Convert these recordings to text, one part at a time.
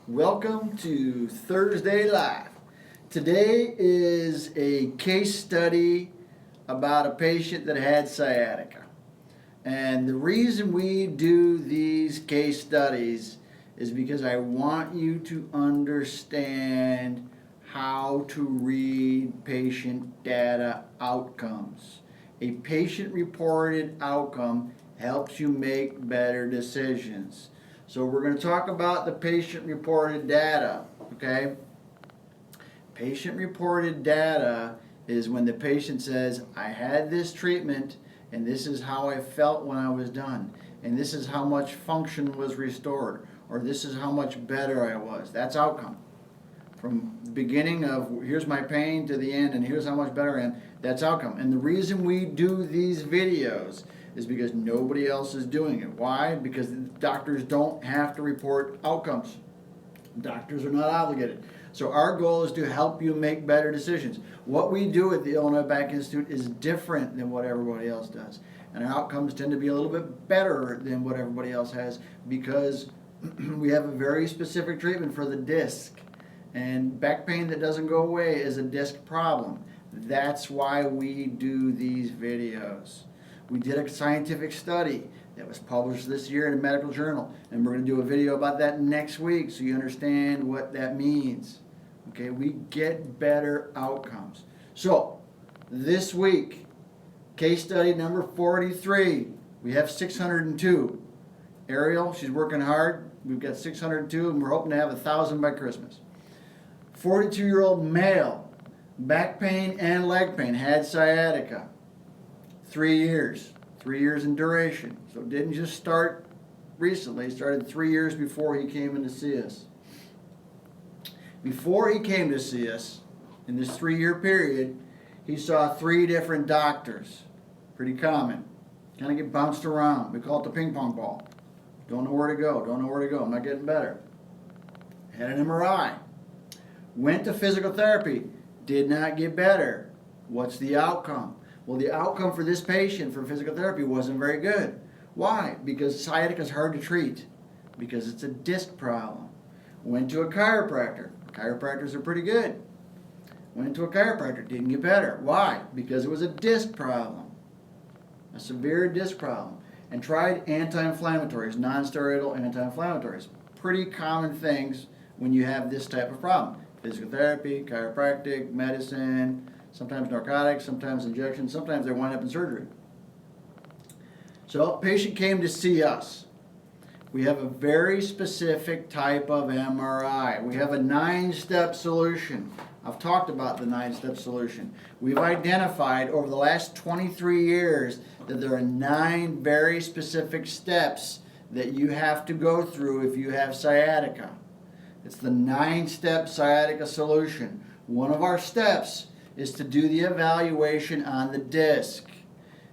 Welcome to Thursday Live. Today is a case study about a patient that had sciatica. And the reason we do these case studies is because I want you to understand how to read patient data outcomes. A patient-reported outcome helps you make better decisions. So we're going to talk about the patient-reported data, okay? Patient-reported data is when the patient says, I had this treatment, and this is how I felt when I was done, and this is how much function was restored, or this is how much better I was. That's outcome. From the beginning of here's my pain to the end, and here's how much better I am, that's outcome. And the reason we do these videos is because nobody else is doing it. Why? Because doctors don't have to report outcomes. Doctors are not obligated. So our goal is to help you make better decisions. What we do at the Illinois Back Institute is different than what everybody else does. And our outcomes tend to be a little bit better than what everybody else has because we have a very specific treatment for the disc. And back pain that doesn't go away is a disc problem. That's why we do these videos. We did a scientific study that was published this year in a medical journal, and we're going to do a video about that next week so you understand what that means. Okay, we get better outcomes. So, this week, case study number 43, we have 602. Ariel, she's working hard. We've got 602, and we're hoping to have 1,000 by Christmas. 42-year-old male, back pain and leg pain, had sciatica. 3 years. 3 years in duration. So it didn't just start recently. It started 3 years before he came in to see us. Before he came to see us, in this 3-year period, he saw 3 different doctors. Pretty common. Kind of get bounced around. We call it the ping pong ball. Don't know where to go. Don't know where to go. I'm not getting better. Had an MRI. Went to physical therapy. Did not get better. What's the outcome? Well, the outcome for this patient for physical therapy wasn't very good. Why? Because sciatica is hard to treat. Because it's a disc problem. Went to a chiropractor. Chiropractors are pretty good. Went to a chiropractor. Didn't get better. Why? Because it was a disc problem. A severe disc problem. And tried anti-inflammatories, non-steroidal anti-inflammatories. Pretty common things when you have this type of problem. Physical therapy, chiropractic, medicine, sometimes narcotics, sometimes injections, sometimes they wind up in surgery. So, patient came to see us. We have a very specific type of MRI. We have a 9-step solution. I've talked about the 9-step solution. We've identified over the last 23 years that there are 9 very specific steps that you have to go through if you have sciatica. It's the 9-step sciatica solution. One of our steps is to do the evaluation on the disc.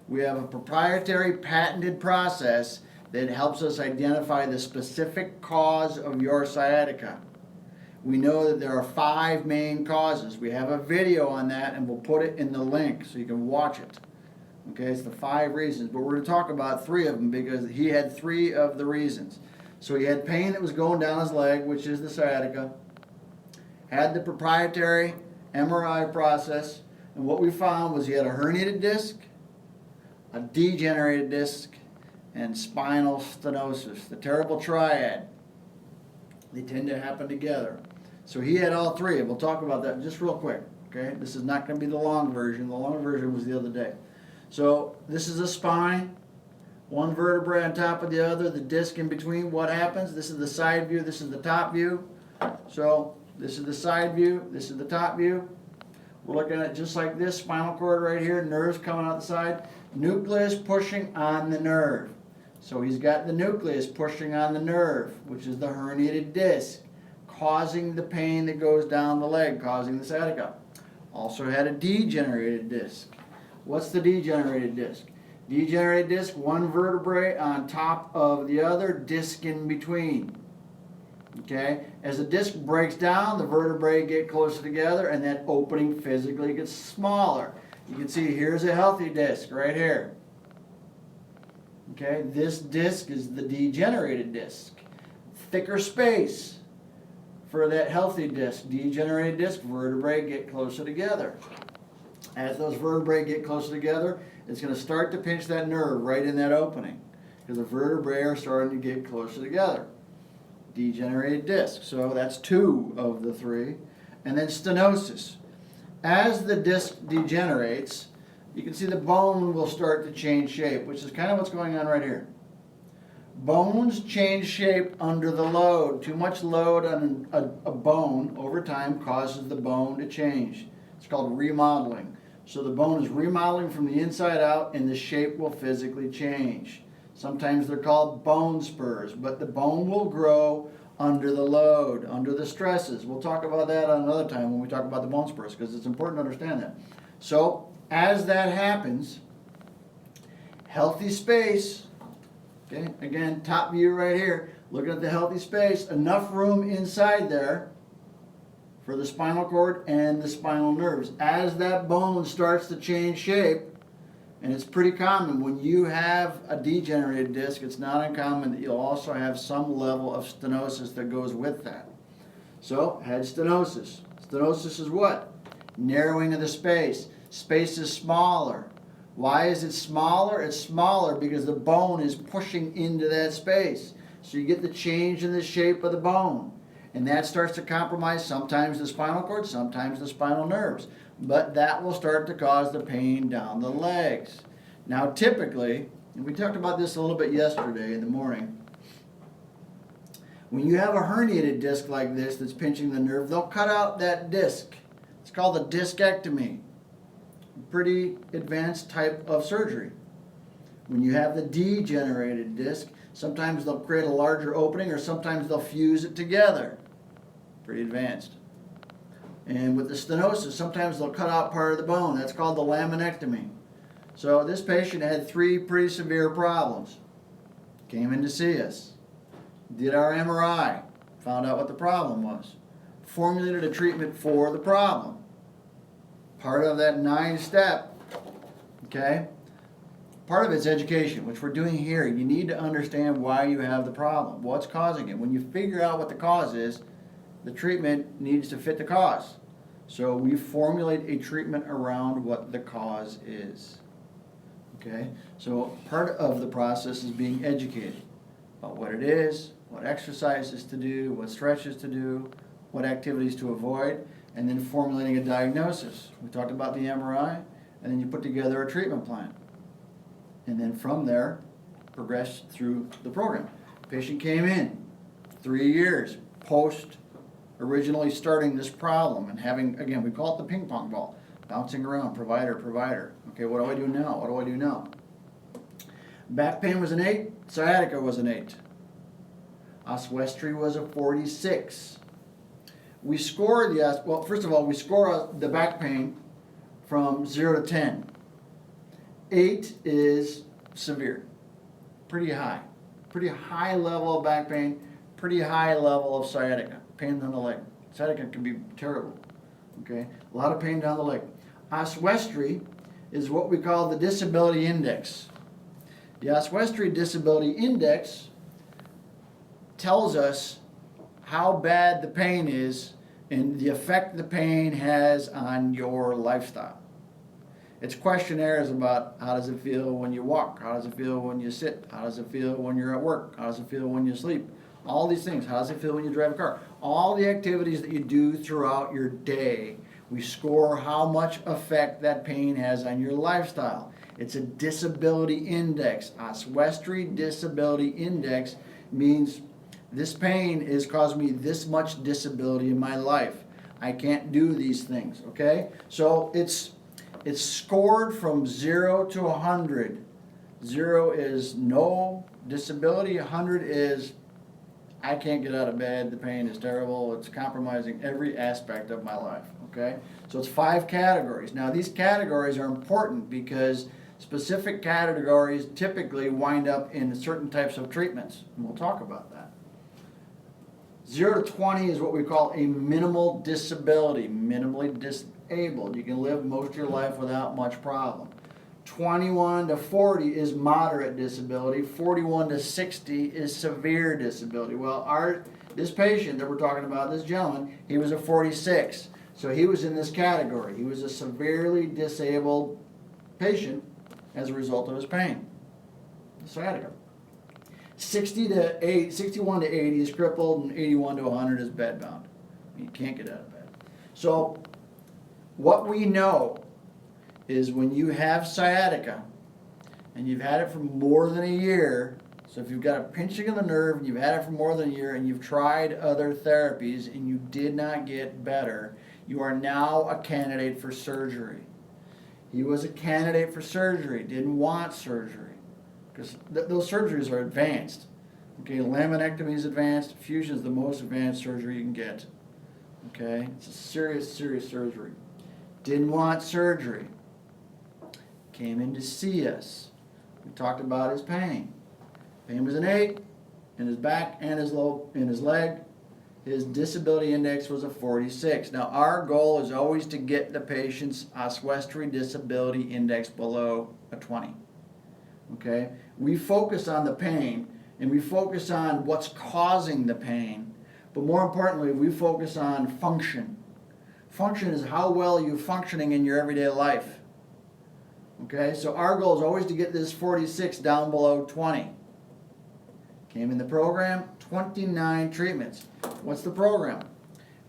We have a proprietary patented process that helps us identify the specific cause of your sciatica. We know that there are 5 main causes. We have a video on that and we'll put it in the link so you can watch it. Okay, it's the 5 reasons, but we're going to talk about 3 of them because he had 3 of the reasons. So he had pain that was going down his leg, which is the sciatica, had the proprietary MRI process, and what we found was he had a herniated disc, a degenerated disc, and spinal stenosis, the terrible triad. They tend to happen together. So he had all 3, and we'll talk about that just real quick. Okay, this is not going to be the long version. The long version was the other day. So this is a spine, one vertebrae on top of the other, the disc in between. What happens? This is the side view, this is the top view. So this is the side view, this is the top view. We're looking at just like this, spinal cord right here, nerves coming out the side, nucleus pushing on the nerve. So he's got the nucleus pushing on the nerve, which is the herniated disc, causing the pain that goes down the leg, causing the sciatica. Also had a degenerated disc. What's the degenerated disc? Degenerated disc, one vertebrae on top of the other, disc in between. Okay? As the disc breaks down, the vertebrae get closer together and that opening physically gets smaller. You can see here's a healthy disc right here. Okay? This disc is the degenerated disc. Thicker space. for that healthy disc. Degenerated disc, vertebrae get closer together. As those vertebrae get closer together, it's going to start to pinch that nerve right in that opening, because the vertebrae are starting to get closer together. Degenerated disc. So that's 2 of the 3. And then stenosis. As the disc degenerates, you can see the bone will start to change shape, which is kind of what's going on right here. Bones change shape under the load. Too much load on a bone over time causes the bone to change. It's called remodeling. So the bone is remodeling from the inside out, and the shape will physically change. Sometimes they're called bone spurs, but the bone will grow under the load, under the stresses. We'll talk about that on another time when we talk about the bone spurs, because it's important to understand that. So as that happens, healthy space, okay, again, top view right here, looking at the healthy space, enough room inside there for the spinal cord and the spinal nerves. As that bone starts to change shape, and it's pretty common when you have a degenerated disc, it's not uncommon that you'll also have some level of stenosis that goes with that. So, head stenosis. Stenosis is what? Narrowing of the space. Space is smaller. Why is it smaller? It's smaller because the bone is pushing into that space. So you get the change in the shape of the bone. And that starts to compromise sometimes the spinal cord, sometimes the spinal nerves. But that will start to cause the pain down the legs. Now typically, and we talked about this a little bit yesterday in the morning, when you have a herniated disc like this that's pinching the nerve, they'll cut out that disc. It's called a discectomy. Pretty advanced type of surgery. When you have the degenerated disc, sometimes they'll create a larger opening, or sometimes they'll fuse it together. Pretty advanced. And with the stenosis, sometimes they'll cut out part of the bone. That's called the laminectomy. So this patient had 3 pretty severe problems. Came in to see us. Did our MRI. Found out what the problem was. Formulated a treatment for the problem. Part of that 9-step, okay? Part of it's education, which we're doing here. You need to understand why you have the problem, what's causing it. When you figure out what the cause is, the treatment needs to fit the cause. So we formulate a treatment around what the cause is. Okay? So part of the process is being educated about what it is, what exercises to do, what stretches to do, what activities to avoid, and then formulating a diagnosis. We talked about the MRI, and then you put together a treatment plan. And then from there, progress through the program. Patient came in 3 years post originally starting this problem and having, again, we call it the ping pong ball, bouncing around, provider. Okay, what do I do now? What do I do now? Back pain was an 8, sciatica was an 8. Oswestry was a 46. We score well, first of all, we score the back pain from 0 to 10. 8 is severe, pretty high level of back pain, pretty high level of sciatica, pain down the leg. Sciatica can be terrible, okay? A lot of pain down the leg. Oswestry is what we call the disability index. The Oswestry disability index tells us how bad the pain is and the effect the pain has on your lifestyle. It's questionnaires about how does it feel when you walk, how does it feel when you sit, how does it feel when you're at work, how does it feel when you sleep, all these things, how does it feel when you drive a car, all the activities that you do throughout your day. We score how much effect that pain has on your lifestyle. It's a disability index. Oswestry disability index means this pain is causing me this much disability in my life. I can't do these things, okay? So it's scored from 0 to 100. 0 is no disability. 100 is I can't get out of bed. The pain is terrible. It's compromising every aspect of my life, okay? So it's 5 categories. Now these categories are important because specific categories typically wind up in certain types of treatments, and we'll talk about that. 0 to 20 is what we call a minimal disability, minimally disabled. You can live most of your life without much problem. 21 to 40 is moderate disability. 41 to 60 is severe disability. Well, our This patient that we're talking about, this gentleman, he was a 46. So he was in this category. He was a severely disabled patient as a result of his pain. Sciatica. 61 to 80 is crippled, and 81 to 100 is bedbound. You can't get out of bed. So what we know is when you have sciatica and you've had it for more than a year, so if you've got a pinching of the nerve and you've had it for more than a year and you've tried other therapies and you did not get better, you are now a candidate for surgery. He was a candidate for surgery, didn't want surgery, because those surgeries are advanced. Okay, laminectomy is advanced, fusion is the most advanced surgery you can get. Okay, it's a serious, serious surgery. Didn't want surgery. Came in to see us. We talked about his pain. Pain was an 8 in his back and in his leg. His disability index was a 46. Now our goal is always to get the patient's Oswestry disability index below a 20. Okay? We focus on the pain and we focus on what's causing the pain, but more importantly, we focus on function. Function is how well you're functioning in your everyday life. Okay? So our goal is always to get this 46 down below 20. Came in the program, 29 treatments. What's the program?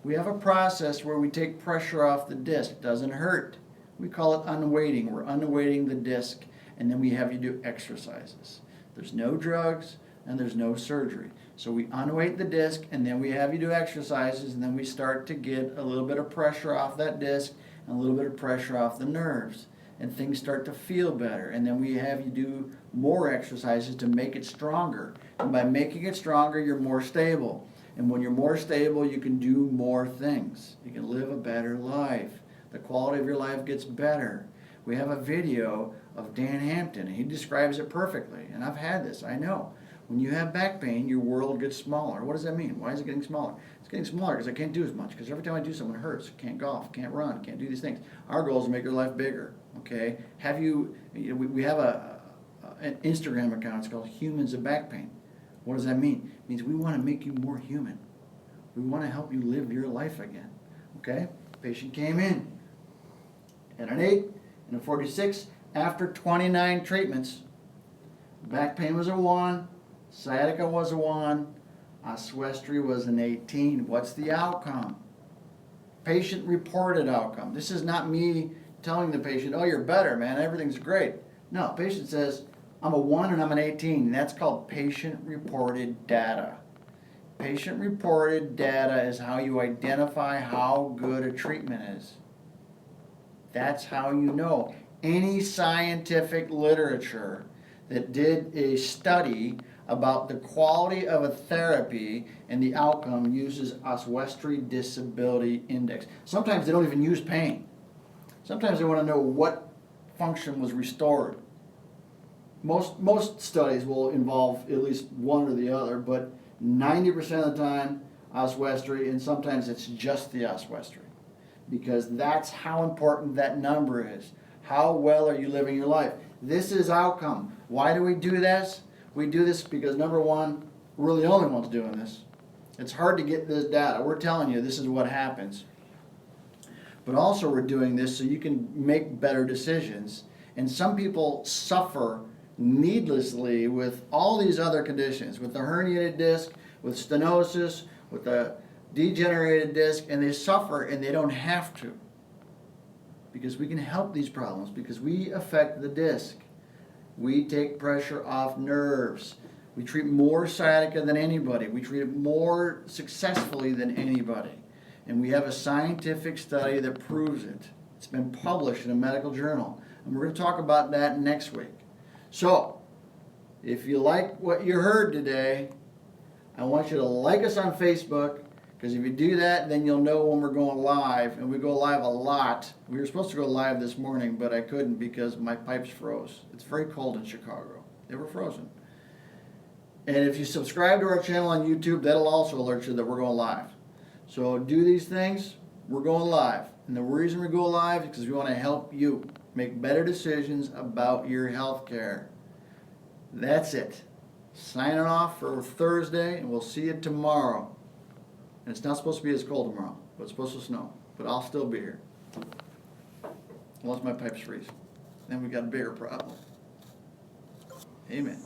We have a process where we take pressure off the disc. It doesn't hurt. We call it unweighting. We're unweighting the disc, and then we have you do exercises. There's no drugs and there's no surgery. So we unweight the disc, and then we have you do exercises, and then we start to get a little bit of pressure off that disc and a little bit of pressure off the nerves, and things start to feel better. And then we have you do more exercises to make it stronger. And by making it stronger, you're more stable. And when you're more stable, you can do more things. You can live a better life. The quality of your life gets better. We have a video of Dan Hampton, and he describes it perfectly. And I've had this, I know. When you have back pain, your world gets smaller. What does that mean? Why is it getting smaller? It's getting smaller because I can't do as much. Because every time I do something, it hurts. Can't golf, can't run, can't do these things. Our goal is to make your life bigger. Okay? We have an Instagram account. It's called Humans of Back Pain. What does that mean? It means we want to make you more human. We want to help you live your life again. Okay? Patient came in at an 8 and a 46 after 29 treatments. Back pain was a 1. Sciatica was a 1. Oswestry was an 18. What's the outcome? Patient reported outcome. This is not me telling the patient, oh, you're better, man, everything's great. No, patient says, I'm a 1 and I'm an 18. That's called patient-reported data. Patient-reported data is how you identify how good a treatment is. That's how you know. Any scientific literature that did a study about the quality of a therapy and the outcome uses Oswestry Disability Index. Sometimes they don't even use pain. Sometimes they want to know what function was restored. Most studies will involve at least one or the other, but 90% of the time Oswestry, and sometimes it's just the Oswestry, because that's how important that number is. How well are you living your life? This is outcome. Why do we do this? We do this because, number one, we're the only ones doing this. It's hard to get this data. We're telling you this is what happens. But also we're doing this so you can make better decisions. And some people suffer needlessly with all these other conditions, with the herniated disc, with stenosis, with the degenerated disc, and they suffer and they don't have to. Because we can help these problems, because we affect the disc. We take pressure off nerves. We treat more sciatica than anybody. We treat it more successfully than anybody. And we have a scientific study that proves it. It's been published in a medical journal. And we're going to talk about that next week. So, if you like what you heard today, I want you to like us on Facebook, because if you do that, then you'll know when we're going live. And we go live a lot. We were supposed to go live this morning, but I couldn't because my pipes froze. It's very cold in Chicago. They were frozen. And if you subscribe to our channel on YouTube, that'll also alert you that we're going live. So do these things, we're going live. And the reason we go live is because we want to help you make better decisions about your health care. That's it. Signing off for Thursday, and we'll see you tomorrow. And it's not supposed to be as cold tomorrow, but it's supposed to snow. But I'll still be here. Unless my pipes freeze. Then we got a bigger problem. Amen.